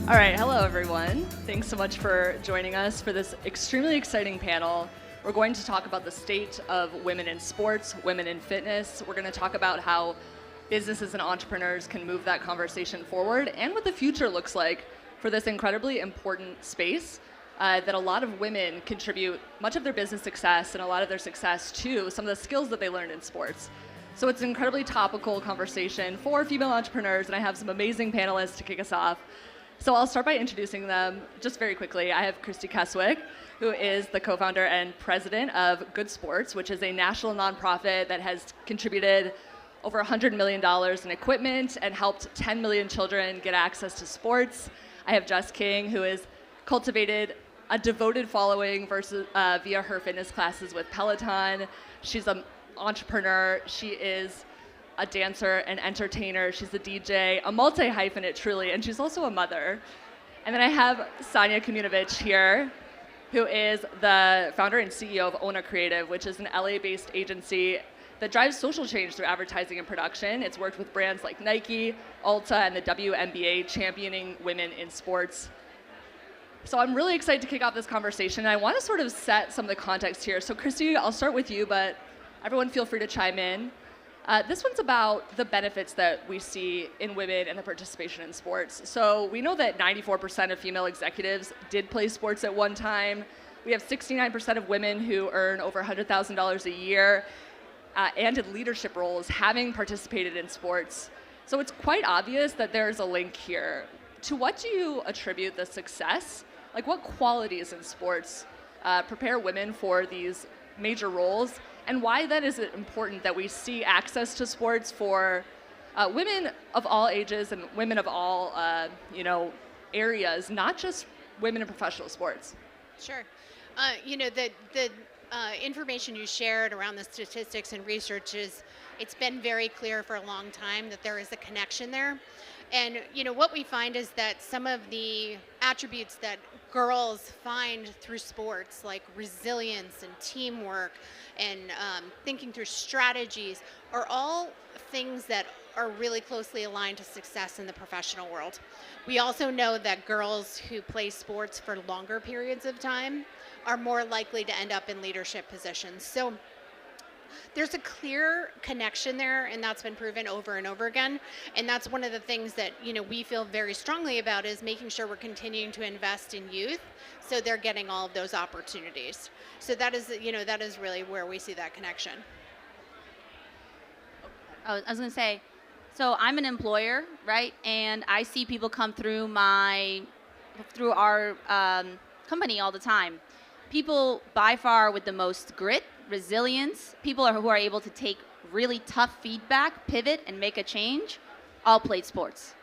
All right, hello everyone. Thanks so much for joining us for this extremely exciting panel. We're going to talk about the state of women in sports, women in fitness. We're going to talk about how businesses and entrepreneurs can move that conversation forward and what the future looks like for this incredibly important space that a lot of women contribute much of their business success and a lot of their success to some of the skills that they learned in sports. So it's an incredibly topical conversation for female entrepreneurs, and I have some amazing panelists to kick us off. So I'll start by introducing them just very quickly. I have Christy Keswick, who is the co-founder and president of Good Sports, which is a national nonprofit that has contributed over $100 million in equipment and helped 10 million children get access to sports. I have Jess King, who has cultivated a devoted following via her fitness classes with Peloton. She's an entrepreneur. She is a dancer, an entertainer, she's a DJ, a multi-hyphenate truly, and she's also a mother. And then I have Sonia Komunovich here, who is the founder and CEO of Ona Creative, which is an LA-based agency that drives social change through advertising and production. It's worked with brands like Nike, Ulta, and the WNBA, championing women in sports. So I'm really excited to kick off this conversation. I want to sort of set some of the context here. So Christy, I'll start with you, but everyone feel free to chime in. This one's about the benefits that we see in women and the participation in sports. So we know that 94% of female executives did play sports at one time. We have 69% of women who earn over $100,000 a year and in leadership roles having participated in sports. So it's quite obvious that there's a link here. To what do you attribute the success? Like, what qualities in sports prepare women for these major roles? And why then is it important that we see access to sports for women of all ages and women of all areas, not just women in professional sports? Sure. The information you shared around the statistics and research it's been very clear for a long time that there is a connection there. And what we find is that some of the attributes that girls find through sports, like resilience and teamwork and thinking through strategies, are all things that are really closely aligned to success in the professional world. We also know that girls who play sports for longer periods of time are more likely to end up in leadership positions. So there's a clear connection there, and that's been proven over and over again. And that's one of the things that we feel very strongly about, is making sure we're continuing to invest in youth so they're getting all of those opportunities. So that is really where we see that connection. I was going to say, so I'm an employer, right? And I see people come through our company all the time. People by far with the most grit, resilience, people who are able to take really tough feedback, pivot, and make a change, all played sports.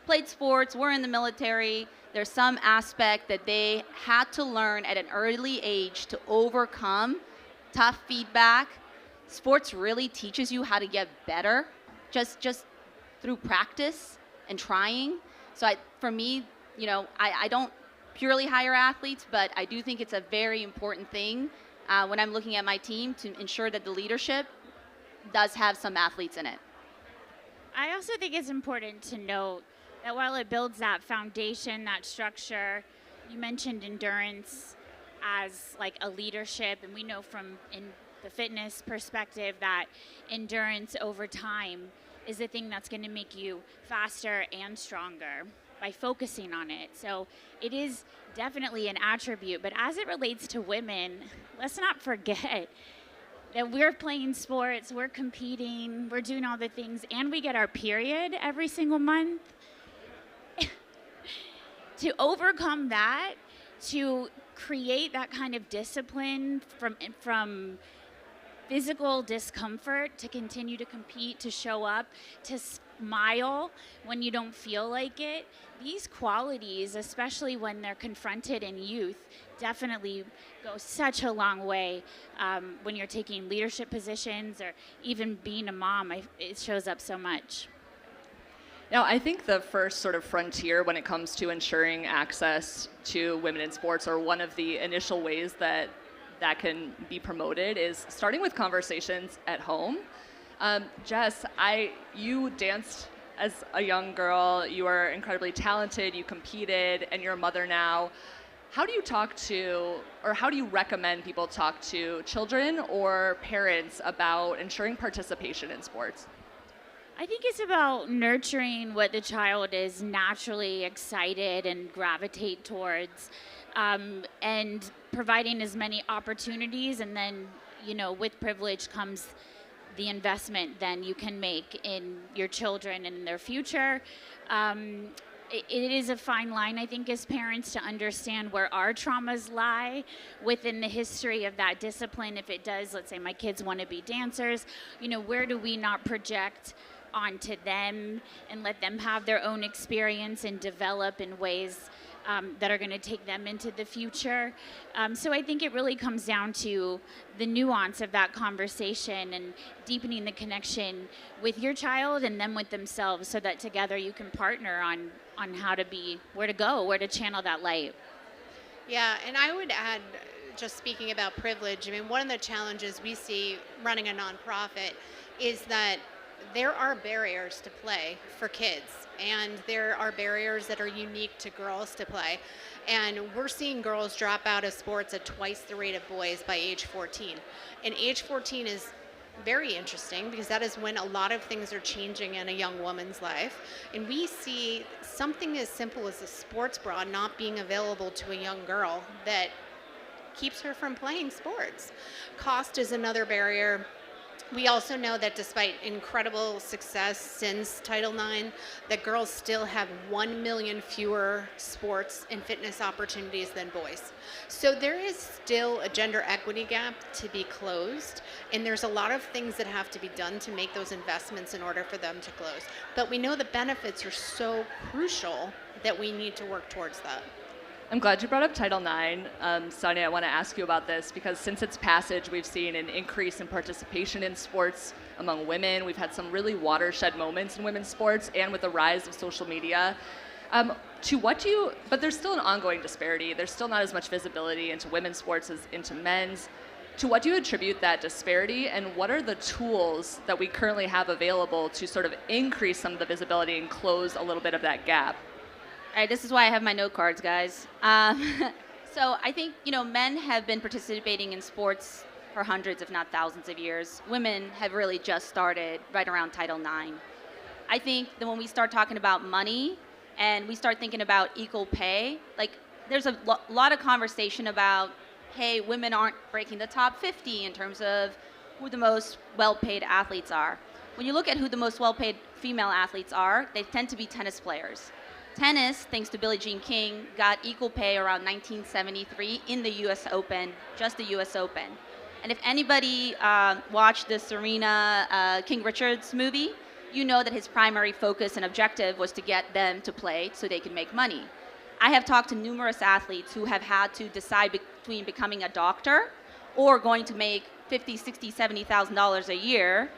Played sports, were in the military. There's some aspect that they had to learn at an early age to overcome tough feedback. Sports really teaches you how to get better, just through practice and trying. So for me, I don't purely hire athletes, but I do think it's a very important thing when I'm looking at my team to ensure that the leadership does have some athletes in it. I also think it's important to note that while it builds that foundation, that structure, you mentioned endurance as like a leadership, and we know from in the fitness perspective that endurance over time is the thing that's going to make you faster and stronger by focusing on it. So it is definitely an attribute, but as it relates to women, let's not forget that we're playing sports, we're competing, we're doing all the things, and we get our period every single month. To overcome that, to create that kind of discipline from physical discomfort, to continue to compete, to show up, to smile when you don't feel like it, these qualities, especially when they're confronted in youth, definitely go such a long way when you're taking leadership positions or even being a mom. It shows up so much. Now, I think the first sort of frontier when it comes to ensuring access to women in sports, or one of the initial ways that can be promoted, is starting with conversations at home. Jess, you danced as a young girl, you were incredibly talented, you competed, and you're a mother now. How do you talk to, or how do you recommend people talk to children or parents about ensuring participation in sports? I think it's about nurturing what the child is naturally excited and gravitate towards, and providing as many opportunities. And then, with privilege comes the investment then you can make in your children and in their future. It is a fine line, I think, as parents to understand where our traumas lie within the history of that discipline. If it does, let's say my kids want to be dancers, where do we not project onto them and let them have their own experience and develop in ways that are going to take them into the future. So I think it really comes down to the nuance of that conversation and deepening the connection with your child and them with themselves, so that together you can partner on how to be, where to go, where to channel that light. Yeah, and I would add, just speaking about privilege, I mean, one of the challenges we see running a nonprofit is that there are barriers to play for kids, and there are barriers that are unique to girls to play. And we're seeing girls drop out of sports at twice the rate of boys by age 14. And age 14 is very interesting because that is when a lot of things are changing in a young woman's life. And we see something as simple as a sports bra not being available to a young girl that keeps her from playing sports. Cost is another barrier. We also know that despite incredible success since Title IX, that girls still have 1 million fewer sports and fitness opportunities than boys. So there is still a gender equity gap to be closed, and there's a lot of things that have to be done to make those investments in order for them to close. But we know the benefits are so crucial that we need to work towards that. I'm glad you brought up Title IX. Sonia, I want to ask you about this because since its passage, we've seen an increase in participation in sports among women. We've had some really watershed moments in women's sports, and with the rise of social media. But there's still an ongoing disparity. There's still not as much visibility into women's sports as into men's. To what do you attribute that disparity, and what are the tools that we currently have available to sort of increase some of the visibility and close a little bit of that gap? All right, this is why I have my note cards, guys. So I think, men have been participating in sports for hundreds, if not thousands of years. Women have really just started right around Title IX. I think that when we start talking about money and we start thinking about equal pay, there's a lot of conversation about, hey, women aren't breaking the top 50 in terms of who the most well-paid athletes are. When you look at who the most well-paid female athletes are, they tend to be tennis players. Tennis, thanks to Billie Jean King, got equal pay around 1973 in the U.S. Open, just the U.S. Open. And if anybody watched the Serena King Richards movie, you know that his primary focus and objective was to get them to play so they could make money. I have talked to numerous athletes who have had to decide between becoming a doctor or going to make $50,000, $60,000, $70,000 a year,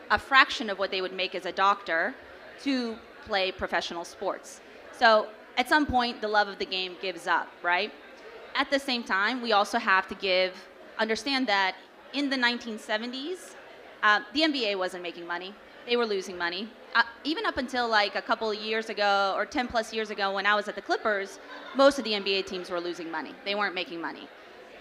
a fraction of what they would make as a doctor, to play professional sports. So at some point, the love of the game gives up, right? At the same time, we also have to understand that in the 1970s, the NBA wasn't making money. They were losing money. Even up until a couple of years ago, or 10 plus years ago when I was at the Clippers, most of the NBA teams were losing money. They weren't making money.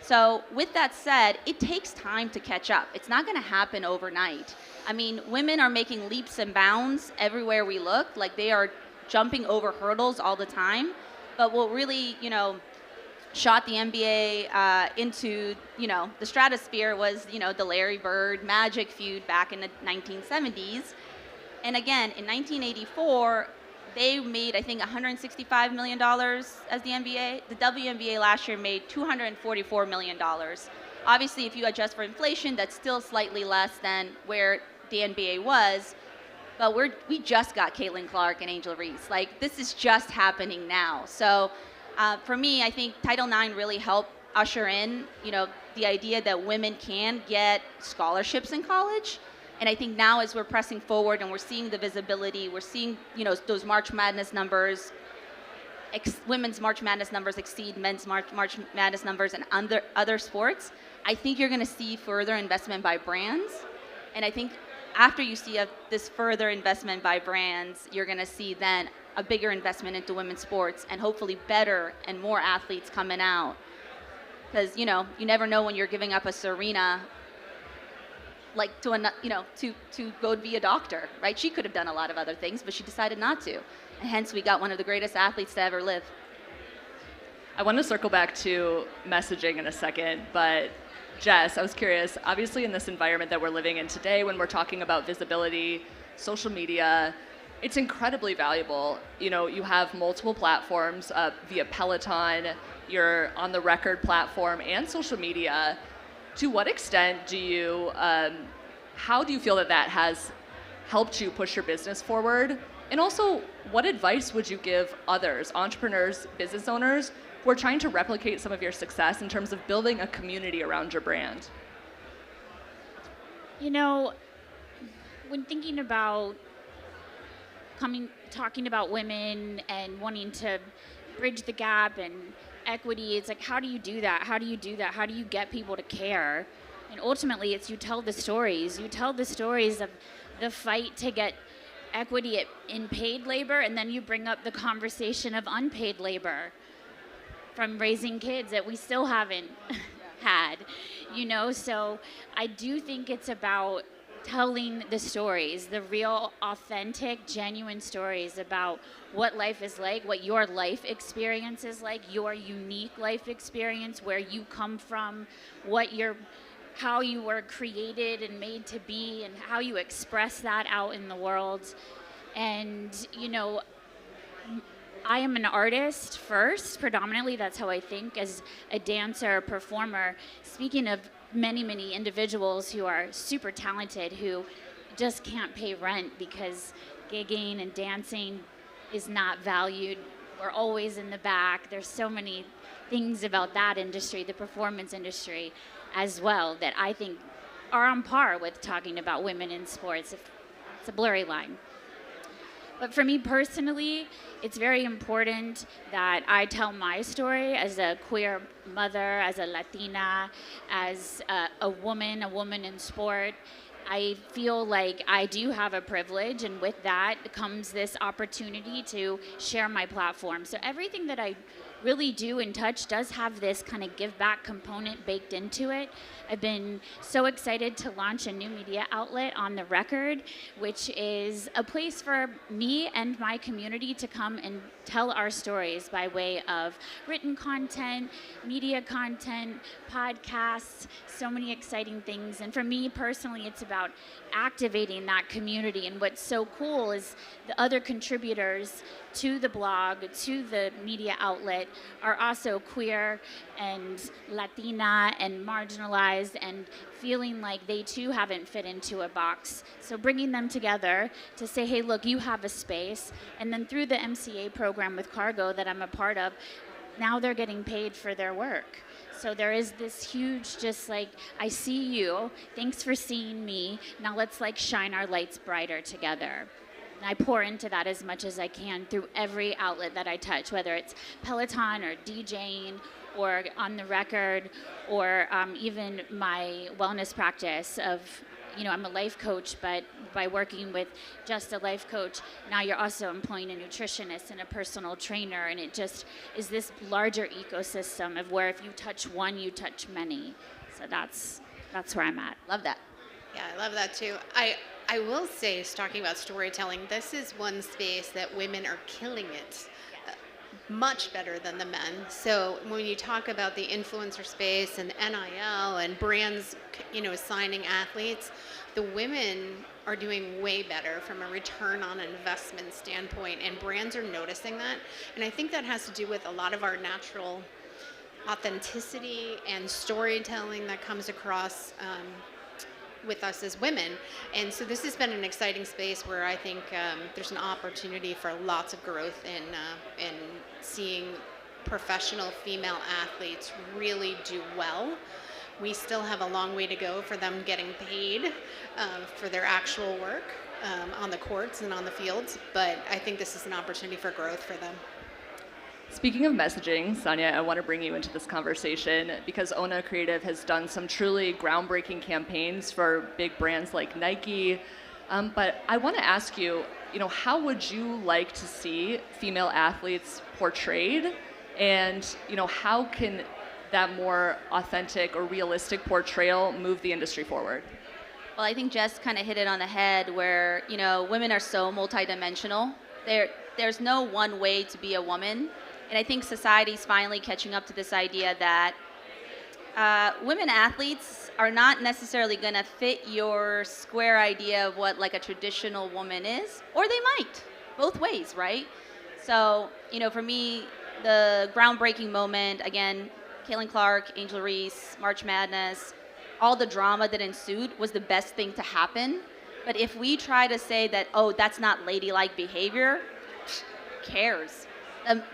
So with that said, it takes time to catch up. It's not gonna happen overnight. I mean, women are making leaps and bounds everywhere we look. They are jumping over hurdles all the time. But what really, shot the NBA into, the stratosphere was, the Larry Bird Magic feud back in the 1970s. And again, in 1984, they made, I think, $165 million as the NBA. The WNBA last year made $244 million. Obviously, if you adjust for inflation, that's still slightly less than where the NBA was. But we just got Caitlin Clark and Angel Reese. This is just happening now. So for me, I think Title IX really helped usher in, the idea that women can get scholarships in college. And I think now as we're pressing forward and we're seeing the visibility, we're seeing, those March Madness numbers, women's March Madness numbers exceed men's March Madness numbers and other sports, I think you're going to see further investment by brands. And I think after you see this further investment by brands, you're going to see then a bigger investment into women's sports and hopefully better and more athletes coming out. Because, you never know when you're giving up a Serena, like to go be a doctor, right? She could have done a lot of other things, but she decided not to. And hence we got one of the greatest athletes to ever live. I want to circle back to messaging in a second, but Jess, I was curious, obviously in this environment that we're living in today, when we're talking about visibility, social media, it's incredibly valuable. You have multiple platforms via Peloton, you're on the Record platform and social media. To what extent how do you feel that has helped you push your business forward? And also, what advice would you give others, entrepreneurs, business owners, who are trying to replicate some of your success in terms of building a community around your brand? When thinking about talking about women and wanting to bridge the gap and equity, it's like, how do you do that? How do you get people to care? And ultimately, it's you tell the stories. You tell the stories of the fight to get equity in paid labor, and then you bring up the conversation of unpaid labor from raising kids that we still haven't had, So I do think it's about telling the stories, the real, authentic, genuine stories about what life is like, what your life experience is like, your unique life experience, where you come from, how you were created and made to be, and how you express that out in the world. And, I am an artist first, predominantly. That's how I think as a dancer, performer. Speaking of many individuals who are super talented, who just can't pay rent because gigging and dancing is not valued. We're always in the back. There's so many things about that industry, the performance industry as well, that I think are on par with talking about women in sports. It's a blurry line. But for me personally, it's very important that I tell my story as a queer mother, as a Latina, as a woman in sport. I feel like I do have a privilege, and with that comes this opportunity to share my platform. So everything that I really do and touch does have this kind of give back component baked into it. I've been so excited to launch a new media outlet on the Record, which is a place for me and my community to come and tell our stories by way of written content, media content, podcasts, so many exciting things. And for me personally, it's about activating that community. And what's so cool is the other contributors to the blog, to the media outlet, are also queer and Latina and marginalized and feeling like they too haven't fit into a box. So bringing them together to say, hey, look, you have a space. And then through the MCA program with Cargo that I'm a part of, now they're getting paid for their work. So there is this huge, just like, I see you, thanks for seeing me, now let's like shine our lights brighter together. And I pour into that as much as I can through every outlet that I touch, whether it's Peloton or DJing or on the Record, or even my wellness practice of, I'm a life coach, but by working with just a life coach, now you're also employing a nutritionist and a personal trainer, and it just is this larger ecosystem of where if you touch one, you touch many. So that's where I'm at. Love that. Yeah, I love that too. I will say, talking about storytelling, this is one space that women are killing it much better than the men. So when you talk about the influencer space and NIL and brands, signing athletes, the women are doing way better from a return on investment standpoint, and brands are noticing that. And I think that has to do with a lot of our natural authenticity and storytelling that comes across with us as women. And so this has been an exciting space where I think there's an opportunity for lots of growth in seeing professional female athletes really do well. We still have a long way to go for them getting paid for their actual work on the courts and on the fields, but I think this is an opportunity for growth for them. Speaking of messaging, Sonia, I want to bring you into this conversation because Ona Creative has done some truly groundbreaking campaigns for big brands like Nike. But I want to ask you, how would you like to see female athletes portrayed? And, how can that more authentic or realistic portrayal move the industry forward? Well, I think Jess kind of hit it on the head where, women are so multidimensional. There's no one way to be a woman. And I think society's finally catching up to this idea that women athletes are not necessarily going to fit your square idea of what like a traditional woman is, or they might, both ways, right? So, for me, the groundbreaking moment, again, Caitlin Clark, Angel Reese, March Madness, all the drama that ensued was the best thing to happen. But if we try to say that, oh, that's not ladylike behavior, who cares?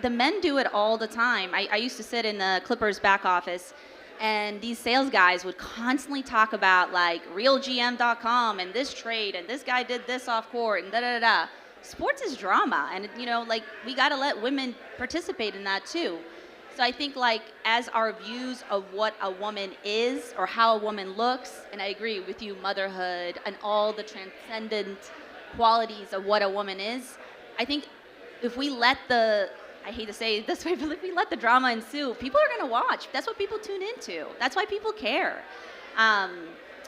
The men do it all the time. I used to sit in the Clippers back office, and these sales guys would constantly talk about like realgm.com and this trade and this guy did this off court and da-da-da-da. Sports is drama, and we got to let women participate in that too. So I think like as our views of what a woman is or how a woman looks, and I agree with you, motherhood and all the transcendent qualities of what a woman is, I think if we let I hate to say it this way, but if we let the drama ensue, people are going to watch. That's what people tune into. That's why people care.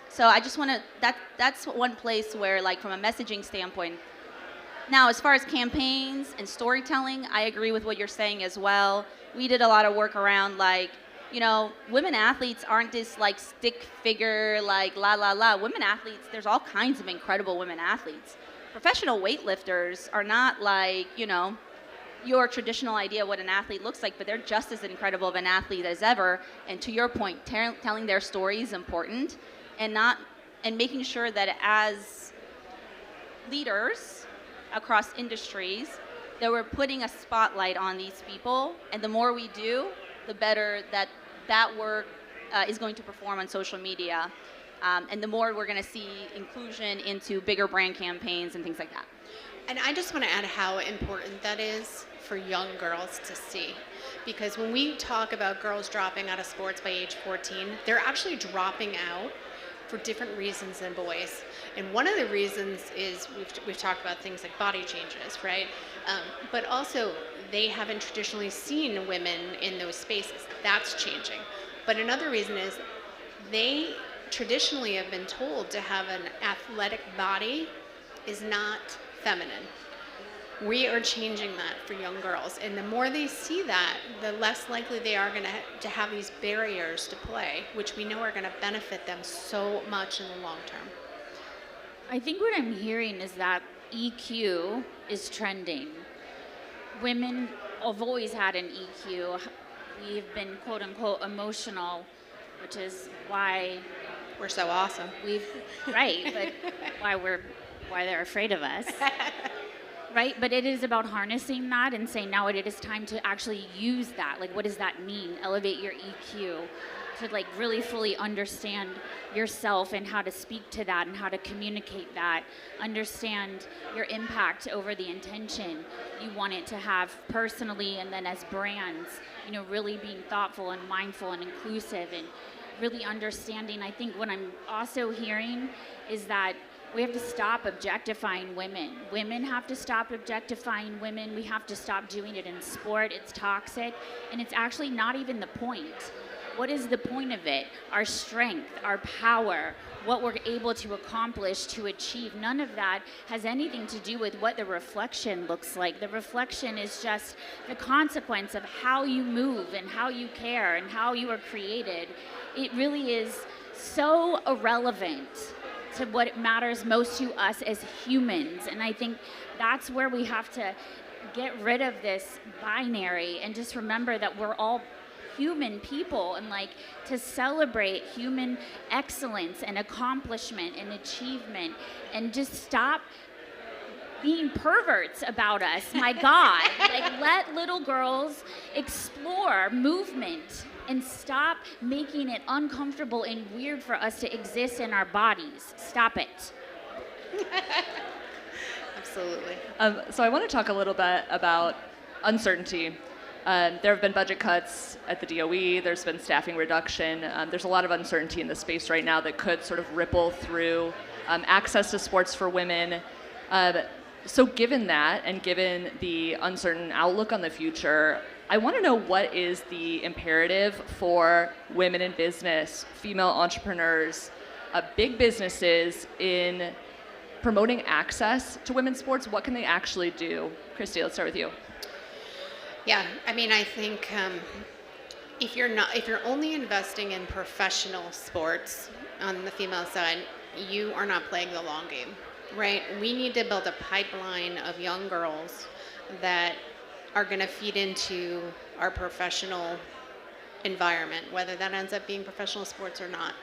So I just want to, that's one place where like from a messaging standpoint. Now, as far as campaigns and storytelling, I agree with what you're saying as well. We did a lot of work around like, women athletes aren't this like stick figure, like la la la. Women athletes, there's all kinds of incredible women athletes. Professional weightlifters are not like, your traditional idea of what an athlete looks like, but they're just as incredible of an athlete as ever. And to your point, telling their story is important, and making sure that as leaders across industries, that we're putting a spotlight on these people, and the more we do, the better that work is going to perform on social media, and the more we're going to see inclusion into bigger brand campaigns and things like that. And I just want to add how important that is for young girls to see. Because when we talk about girls dropping out of sports by age 14, they're actually dropping out for different reasons than boys. And one of the reasons is we've talked about things like body changes, right? But also they haven't traditionally seen women in those spaces. That's changing. But another reason is they traditionally have been told to have an athletic body is not feminine. We are changing that for young girls, and the more they see that, the less likely they are going to have these barriers to play, which we know are going to benefit them so much in the long term. I think what I'm hearing is that EQ is trending. Women have always had an EQ. We've been quote unquote emotional, which is why we're so awesome. Right, but why they're afraid of us. Right, but it is about harnessing that and saying now it is time to actually use that. Like, what does that mean? Elevate your EQ to like really fully understand yourself and how to speak to that and how to communicate that. Understand your impact over the intention you want it to have personally, and then as brands, really being thoughtful and mindful and inclusive and really understanding. I think what I'm also hearing is that we have to stop objectifying women. Women have to stop objectifying women. We have to stop doing it in sport. It's toxic, and it's actually not even the point. What is the point of it? Our strength, our power, what we're able to accomplish, to achieve. None of that has anything to do with what the reflection looks like. The reflection is just the consequence of how you move and how you care and how you are created. It really is so irrelevant to what matters most to us as humans. And I think that's where we have to get rid of this binary and just remember that we're all human people, and like to celebrate human excellence and accomplishment and achievement, and just stop being perverts about us. My God, like let little girls explore movement and stop making it uncomfortable and weird for us to exist in our bodies. Stop it. Absolutely. So I want to talk a little bit about uncertainty. There have been budget cuts at the DOE, there's been staffing reduction. There's a lot of uncertainty in the space right now that could sort of ripple through access to sports for women. So given that, and given the uncertain outlook on the future, I want to know what is the imperative for women in business, female entrepreneurs, big businesses in promoting access to women's sports? What can they actually do? Christy, let's start with you. Yeah, I mean, I think if you're only investing in professional sports on the female side, you are not playing the long game, right? We need to build a pipeline of young girls that are going to feed into our professional environment, whether that ends up being professional sports or not.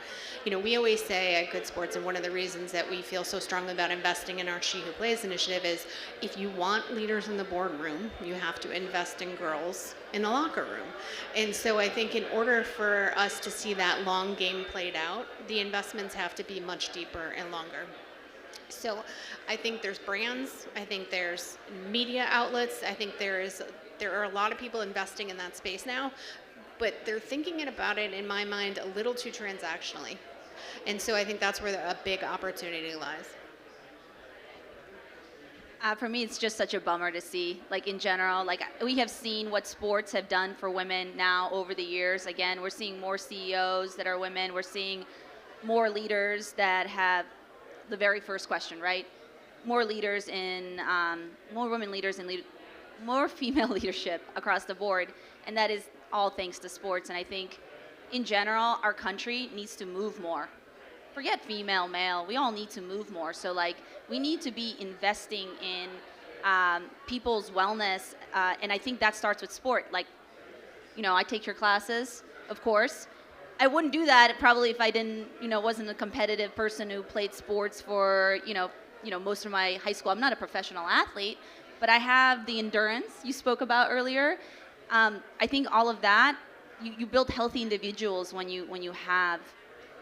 You know, we always say at Good Sports, and one of the reasons that we feel so strongly about investing in our She Who Plays initiative is, if you want leaders in the boardroom, you have to invest in girls in the locker room. And so I think in order for us to see that long game played out, the investments have to be much deeper and longer. So I think there's brands, I think there's media outlets, I think there are a lot of people investing in that space now, but they're thinking about it, in my mind, a little too transactionally. And so I think that's where a big opportunity lies. For me, it's just such a bummer to see, like in general, like we have seen what sports have done for women now over the years. Again, we're seeing more CEOs that are women. We're seeing more leaders that have the very first question, right? More leaders in, more women leaders and more female leadership across the board. And that is all thanks to sports. And I think in general, our country needs to move more. Forget female, male, we all need to move more. So like, we need to be investing in people's wellness. And I think that starts with sport. Like, you know, I take your classes, of course. I wouldn't do that probably if I didn't, wasn't a competitive person who played sports for, most of my high school. I'm not a professional athlete, but I have the endurance you spoke about earlier. I think all of that, you build healthy individuals when you have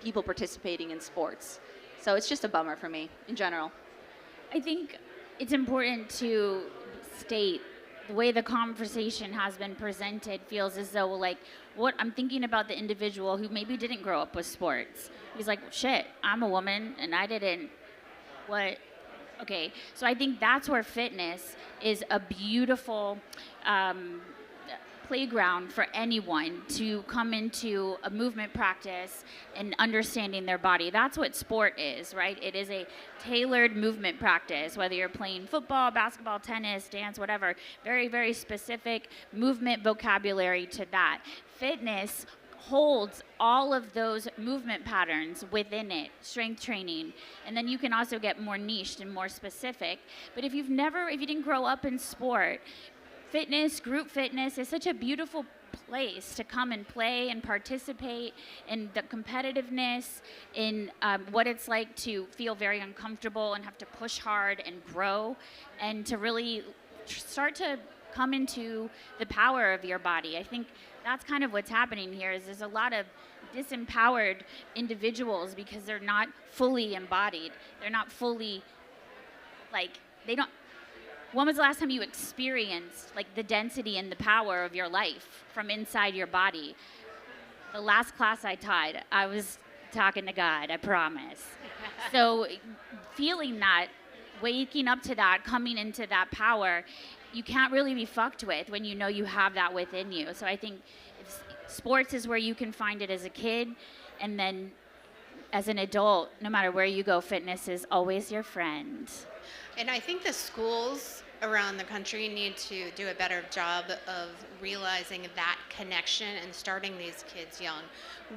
people participating in sports. So it's just a bummer for me in general. I think it's important to state the way the conversation has been presented feels as though, like, what I'm thinking about the individual who maybe didn't grow up with sports. He's like, shit, I'm a woman and I didn't, what? Okay, so I think that's where fitness is a beautiful playground for anyone to come into a movement practice and understanding their body. That's what sport is, right? It is a tailored movement practice, whether you're playing football, basketball, tennis, dance, whatever. Very, very specific movement vocabulary to that. Fitness holds all of those movement patterns within it, strength training, and then you can also get more niched and more specific. But if you didn't grow up in sport, fitness, group fitness is such a beautiful place to come and play and participate in the competitiveness, in what it's like to feel very uncomfortable and have to push hard and grow, and to really start to come into the power of your body. I think that's kind of what's happening here, is there's a lot of disempowered individuals because they're not fully embodied. They're not fully, when was the last time you experienced the density and the power of your life from inside your body? The last class I taught, I was talking to God, I promise. So feeling that, waking up to that, coming into that power, you can't really be fucked with when you know you have that within you. So I think sports is where you can find it as a kid, and then as an adult, no matter where you go, fitness is always your friend. And I think the schools around the country need to do a better job of realizing that connection and starting these kids young.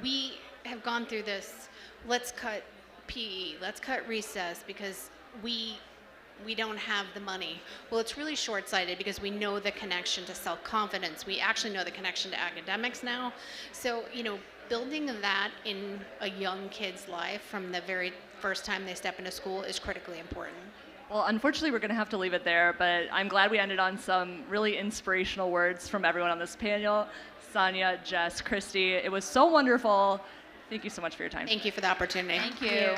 We have gone through this, let's cut PE, let's cut recess because we don't have the money. Well, it's really short-sighted because we know the connection to self-confidence. We actually know the connection to academics now. So, building that in a young kid's life from the very first time they step into school is critically important. Well, unfortunately, we're going to have to leave it there, but I'm glad we ended on some really inspirational words from everyone on this panel. Sonia, Jess, Christy, it was so wonderful. Thank you so much for your time. Thank you for the opportunity. Thank you.